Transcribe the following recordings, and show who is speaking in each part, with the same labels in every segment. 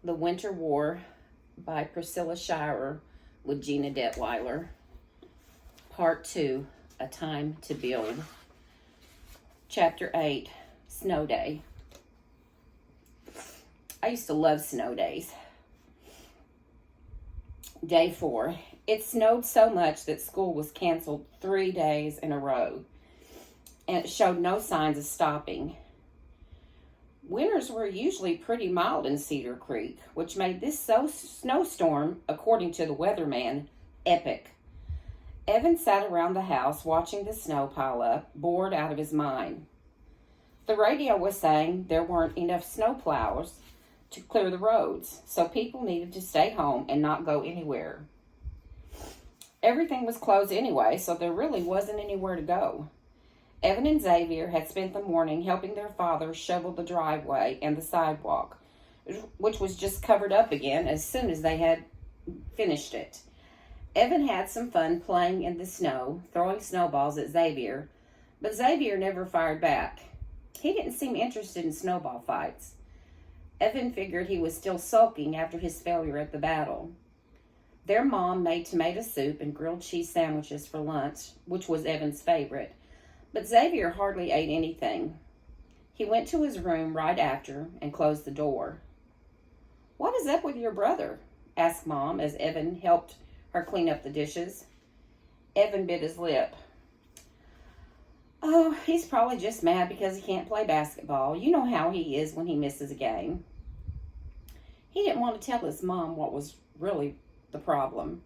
Speaker 1: The Winter War by Priscilla Shirer with Gina Detweiler. Part 2, A Time to Build. Chapter 8, Snow Day. I used to love snow days. Day 4. It snowed so much that school was canceled 3 days in a row, and it showed no signs of stopping. Winters were usually pretty mild in Cedar Creek, which made this snowstorm, according to the weatherman, epic. Evan sat around the house watching the snow pile up, bored out of his mind. The radio was saying there weren't enough snowplows to clear the roads, so people needed to stay home and not go anywhere. Everything was closed anyway, so there really wasn't anywhere to go. Evan and Xavier had spent the morning helping their father shovel the driveway and the sidewalk, which was just covered up again as soon as they had finished it. Evan had some fun playing in the snow, throwing snowballs at Xavier, but Xavier never fired back. He didn't seem interested in snowball fights. Evan figured he was still sulking after his failure at the battle. Their mom made tomato soup and grilled cheese sandwiches for lunch, which was Evan's favorite. But Xavier hardly ate anything. He went to his room right after and closed the door. "What is up with your brother?" asked Mom as Evan helped her clean up the dishes. Evan bit his lip. "Oh, he's probably just mad because he can't play basketball. You know how he is when he misses a game." He didn't want to tell his mom what was really the problem.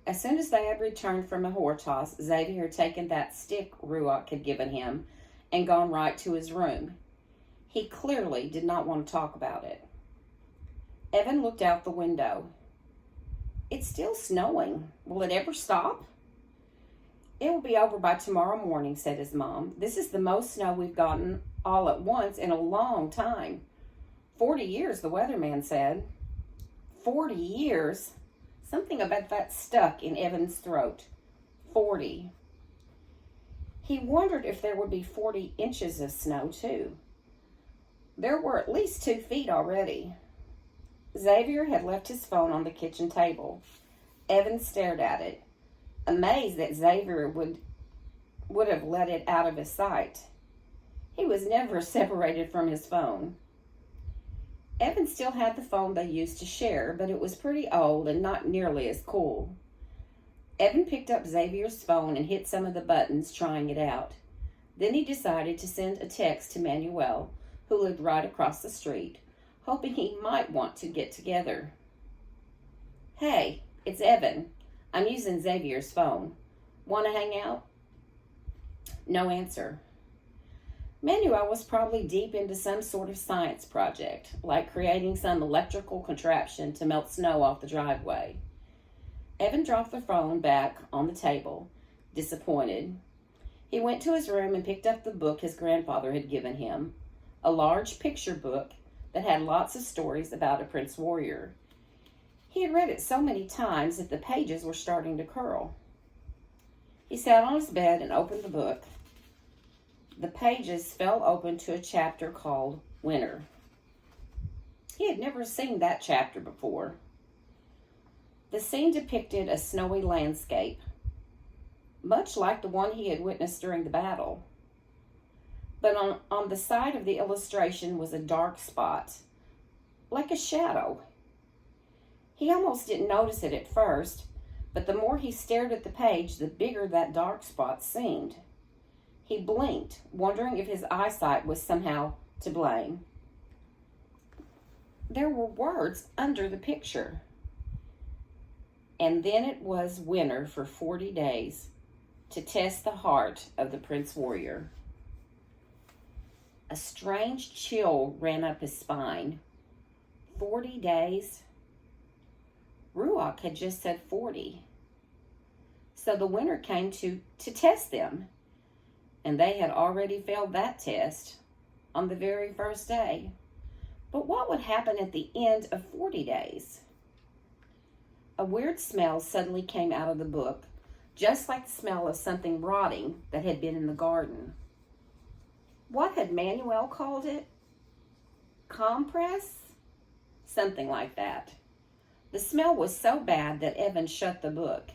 Speaker 1: As soon as they had returned from a horse, Xavier had taken that stick Ruach had given him and gone right to his room. He clearly did not want to talk about it. Evan looked out the window. "It's still snowing. Will it ever stop?" "It will be over by tomorrow morning," said his mom. "This is the most snow we've gotten all at once in a long time. 40 years, the weatherman said." 40 years? Something about that stuck in Evan's throat. 40. He wondered if there would be 40 inches of snow, too. There were at least 2 feet already. Xavier had left his phone on the kitchen table. Evan stared at it, amazed that Xavier would have let it out of his sight. He was never separated from his phone. Evan still had the phone they used to share, but it was pretty old and not nearly as cool. Evan picked up Xavier's phone and hit some of the buttons, trying it out. Then he decided to send a text to Manuel, who lived right across the street, hoping he might want to get together. "Hey, it's Evan. I'm using Xavier's phone. Want to hang out?" No answer. Manuel was probably deep into some sort of science project, like creating some electrical contraption to melt snow off the driveway. Evan dropped the phone back on the table, disappointed. He went to his room and picked up the book his grandfather had given him, a large picture book that had lots of stories about a prince warrior. He had read it so many times that the pages were starting to curl. He sat on his bed and opened the book. The pages fell open to a chapter called Winter. He had never seen that chapter before. The scene depicted a snowy landscape, much like the one he had witnessed during the battle. But on the side of the illustration was a dark spot, like a shadow. He almost didn't notice it at first, but the more he stared at the page, the bigger that dark spot seemed. He blinked, wondering if his eyesight was somehow to blame. There were words under the picture. And then it was winter for 40 days to test the heart of the Prince Warrior. A strange chill ran up his spine. 40 days? Ruach had just said 40. So the winter came to test them. And they had already failed that test on the very first day. But what would happen at the end of 40 days? A weird smell suddenly came out of the book, just like the smell of something rotting that had been in the garden. What had Manuel called it? Compress? Something like that. The smell was so bad that Evan shut the book.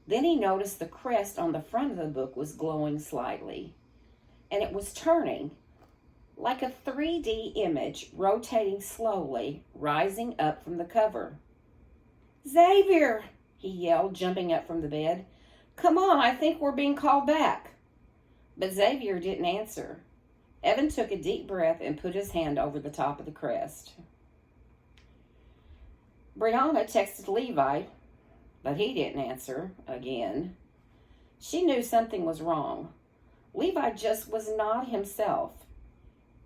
Speaker 1: Then he noticed the crest on the front of the book was glowing slightly, and it was turning like a 3D image, rotating slowly, rising up from the cover. "Xavier!" he yelled, jumping up from the bed. "Come on, I think we're being called back." But Xavier didn't answer. Evan took a deep breath and put his hand over the top of the crest. Brianna texted Levi, but he didn't answer again. She knew something was wrong. Levi just was not himself.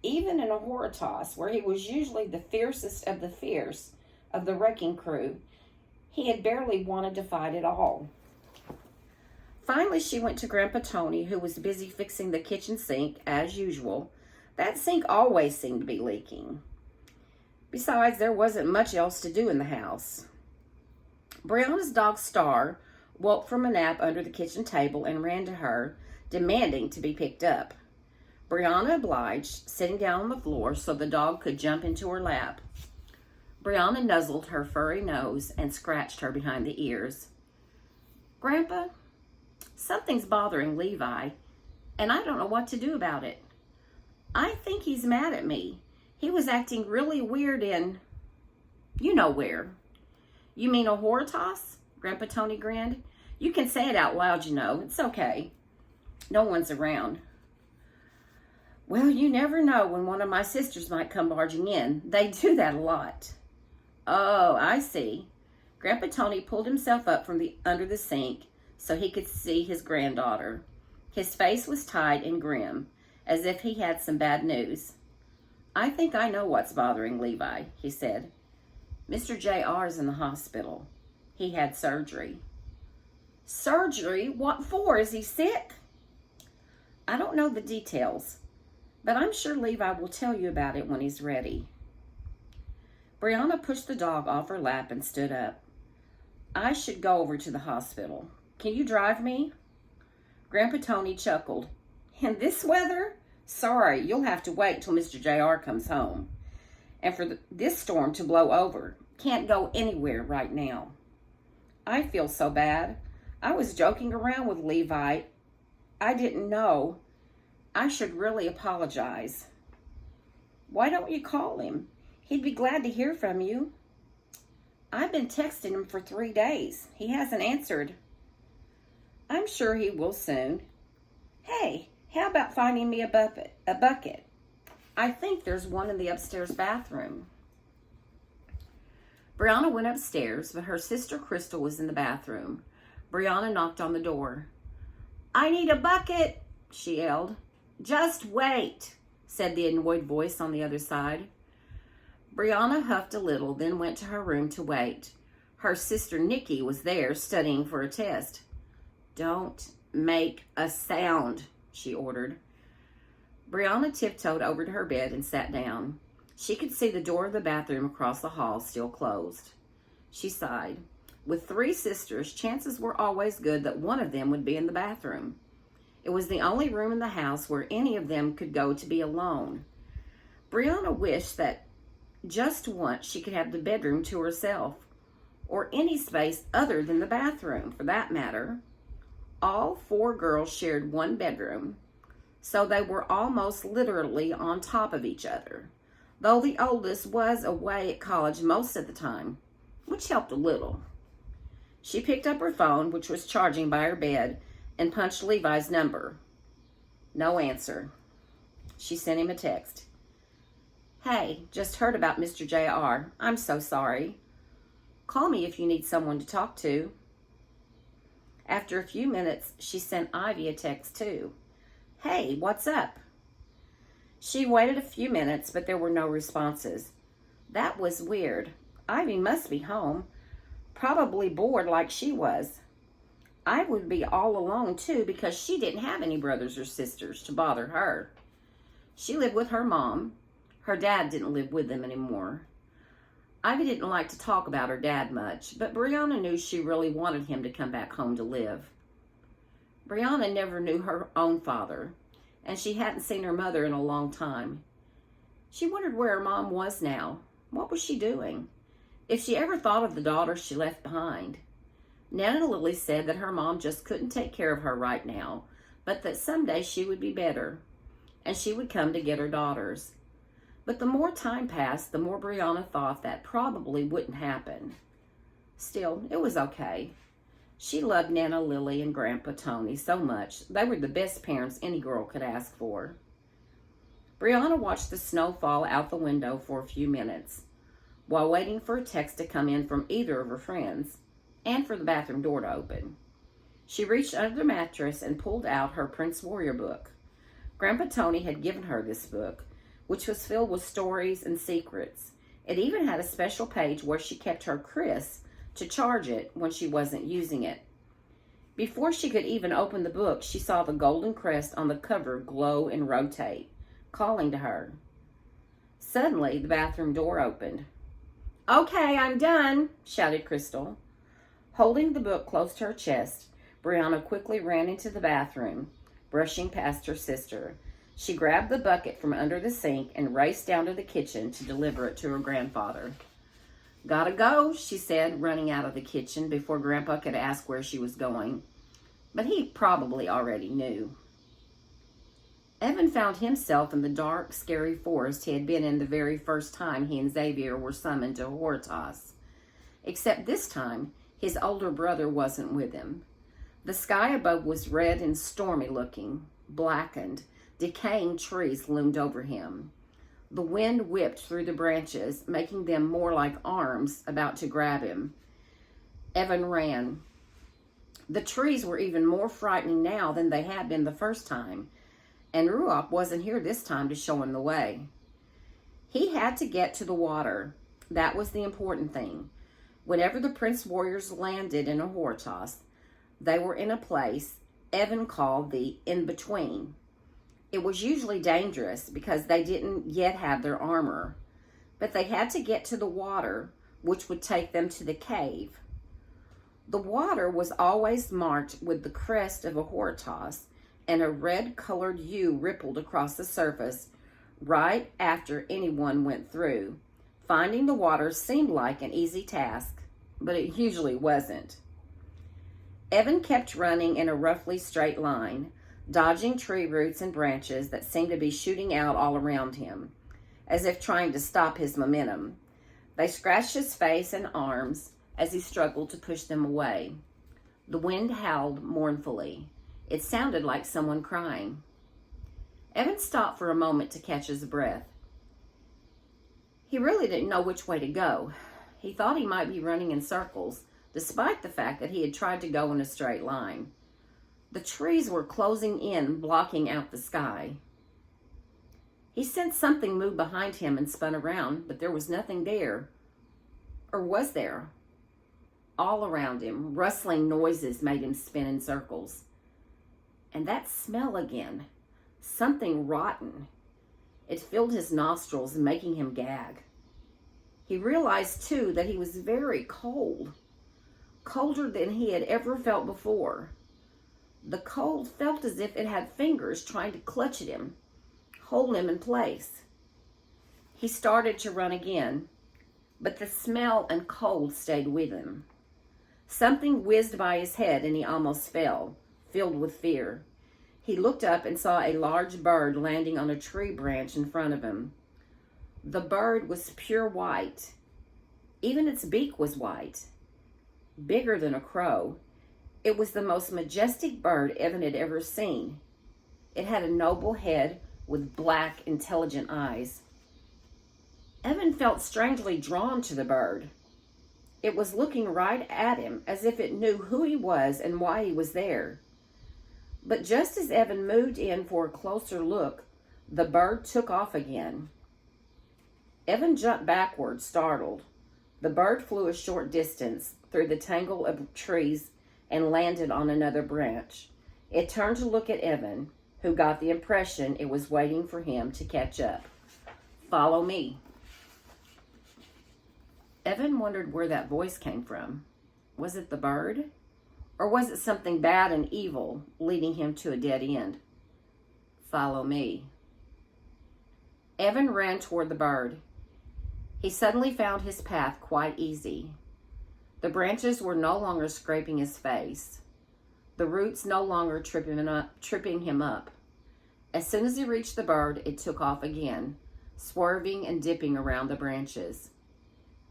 Speaker 1: Even in a horror toss, where he was usually the fiercest of the fierce of the wrecking crew, he had barely wanted to fight at all. Finally, she went to Grandpa Tony, who was busy fixing the kitchen sink, as usual. That sink always seemed to be leaking. Besides, there wasn't much else to do in the house. Brianna's dog Star woke from a nap under the kitchen table and ran to her, demanding to be picked up. Brianna obliged, sitting down on the floor so the dog could jump into her lap. Brianna nuzzled her furry nose and scratched her behind the ears. "Grandpa, something's bothering Levi, and I don't know what to do about it. I think he's mad at me. He was acting really weird in, you know where." "You mean a horror toss?" Grandpa Tony grinned. "You can say it out loud, you know. It's okay. No one's around." "Well, you never know when one of my sisters might come barging in. They do that a lot." "Oh, I see." Grandpa Tony pulled himself up from under the sink so he could see his granddaughter. His face was tight and grim, as if he had some bad news. "I think I know what's bothering Levi," he said. "Mr. JR's in the hospital. He had surgery." "Surgery? What for? Is he sick?" "I don't know the details, but I'm sure Levi will tell you about it when he's ready." Brianna pushed the dog off her lap and stood up. "I should go over to the hospital. Can you drive me?" Grandpa Tony chuckled. "In this weather? Sorry, you'll have to wait till Mr. JR comes home. And for this storm to blow over. Can't go anywhere right now." "I feel so bad. I was joking around with Levi. I didn't know. I should really apologize." "Why don't you call him? He'd be glad to hear from you." "I've been texting him for 3 days. He hasn't answered." "I'm sure he will soon. Hey, how about finding me a bucket? I think there's one in the upstairs bathroom." Brianna went upstairs, but her sister Crystal was in the bathroom. Brianna knocked on the door. "I need a bucket," she yelled. "Just wait," said the annoyed voice on the other side. Brianna huffed a little, then went to her room to wait. Her sister Nikki was there studying for a test. "Don't make a sound," she ordered. Brianna tiptoed over to her bed and sat down. She could see the door of the bathroom across the hall still closed. She sighed. With 3 sisters, chances were always good that one of them would be in the bathroom. It was the only room in the house where any of them could go to be alone. Brianna wished that just once she could have the bedroom to herself, or any space other than the bathroom, for that matter. All 4 girls shared one bedroom, so they were almost literally on top of each other, though the oldest was away at college most of the time, which helped a little. She picked up her phone, which was charging by her bed, and punched Levi's number. No answer. She sent him a text. "Hey, just heard about Mr. JR. I'm so sorry. Call me if you need someone to talk to." After a few minutes, she sent Ivy a text too. "Hey, what's up?" She waited a few minutes, but there were no responses. That was weird. Ivy must be home, probably bored like she was. I would be all alone too, because she didn't have any brothers or sisters to bother her. She lived with her mom. Her dad didn't live with them anymore. Ivy didn't like to talk about her dad much, but Brianna knew she really wanted him to come back home to live. Brianna never knew her own father, and she hadn't seen her mother in a long time. She wondered where her mom was now. What was she doing? If she ever thought of the daughter she left behind? Nana Lily said that her mom just couldn't take care of her right now, but that someday she would be better, and she would come to get her daughters. But the more time passed, the more Brianna thought that probably wouldn't happen. Still, it was okay. She loved Nana Lily and Grandpa Tony so much. They were the best parents any girl could ask for. Brianna watched the snow fall out the window for a few minutes, while waiting for a text to come in from either of her friends, and for the bathroom door to open. She reached under the mattress and pulled out her Prince Warrior book. Grandpa Tony had given her this book, which was filled with stories and secrets. It even had a special page where she kept her Chris to charge it when she wasn't using it. Before she could even open the book, she saw the golden crest on the cover glow and rotate, calling to her. Suddenly, the bathroom door opened. "Okay, I'm done," shouted Crystal. Holding the book close to her chest, Brianna quickly ran into the bathroom, brushing past her sister. She grabbed the bucket from under the sink and raced down to the kitchen to deliver it to her grandfather. "Gotta go," she said, running out of the kitchen before Grandpa could ask where she was going. But he probably already knew. Evan found himself in the dark, scary forest he had been in the very first time he and Xavier were summoned to Hortos. Except this time, his older brother wasn't with him. The sky above was red and stormy looking, blackened. Decaying trees loomed over him. The wind whipped through the branches, making them more like arms about to grab him. Evan ran. The trees were even more frightening now than they had been the first time, and Ruop wasn't here this time to show him the way. He had to get to the water. That was the important thing. Whenever the Prince Warriors landed in a Hortos, they were in a place Evan called the in-between. It was usually dangerous because they didn't yet have their armor, but they had to get to the water, which would take them to the cave. The water was always marked with the crest of a Hortos, and a red-colored U rippled across the surface right after anyone went through. Finding the water seemed like an easy task, but it usually wasn't. Evan kept running in a roughly straight line, dodging tree roots and branches that seemed to be shooting out all around him, as if trying to stop his momentum. They scratched his face and arms as he struggled to push them away. The wind howled mournfully. It sounded like someone crying. Evan stopped for a moment to catch his breath. He really didn't know which way to go. He thought he might be running in circles, despite the fact that he had tried to go in a straight line. The trees were closing in, blocking out the sky. He sensed something move behind him and spun around, but there was nothing there. Or was there? All around him, rustling noises made him spin in circles. And that smell again. Something rotten. It filled his nostrils, making him gag. He realized, too, that he was very cold. Colder than he had ever felt before. The cold felt as if it had fingers trying to clutch at him, hold him in place. He started to run again, but the smell and cold stayed with him. Something whizzed by his head and he almost fell, filled with fear. He looked up and saw a large bird landing on a tree branch in front of him. The bird was pure white. Even its beak was white, bigger than a crow. It was the most majestic bird Evan had ever seen. It had a noble head with black, intelligent eyes. Evan felt strangely drawn to the bird. It was looking right at him as if it knew who he was and why he was there. But just as Evan moved in for a closer look, the bird took off again. Evan jumped backward, startled. The bird flew a short distance through the tangle of trees and landed on another branch. It turned to look at Evan, who got the impression it was waiting for him to catch up. "Follow me." Evan wondered where that voice came from. Was it the bird? Or was it something bad and evil leading him to a dead end? "Follow me." Evan ran toward the bird. He suddenly found his path quite easy. The branches were no longer scraping his face. The roots no longer tripping him up. As soon as he reached the bird, it took off again, swerving and dipping around the branches.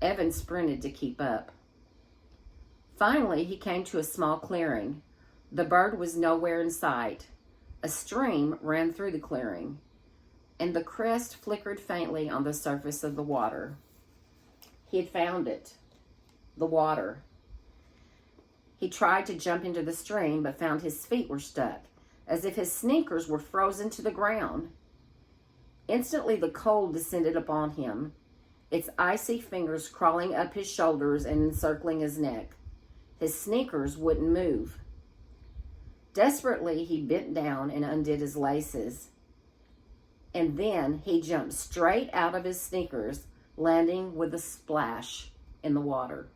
Speaker 1: Evan sprinted to keep up. Finally, he came to a small clearing. The bird was nowhere in sight. A stream ran through the clearing, and the crest flickered faintly on the surface of the water. He had found it. The water. He tried to jump into the stream, but found his feet were stuck, as if his sneakers were frozen to the ground. Instantly, the cold descended upon him, its icy fingers crawling up his shoulders and encircling his neck. His sneakers wouldn't move. Desperately, he bent down and undid his laces. And then he jumped straight out of his sneakers, landing with a splash in the water.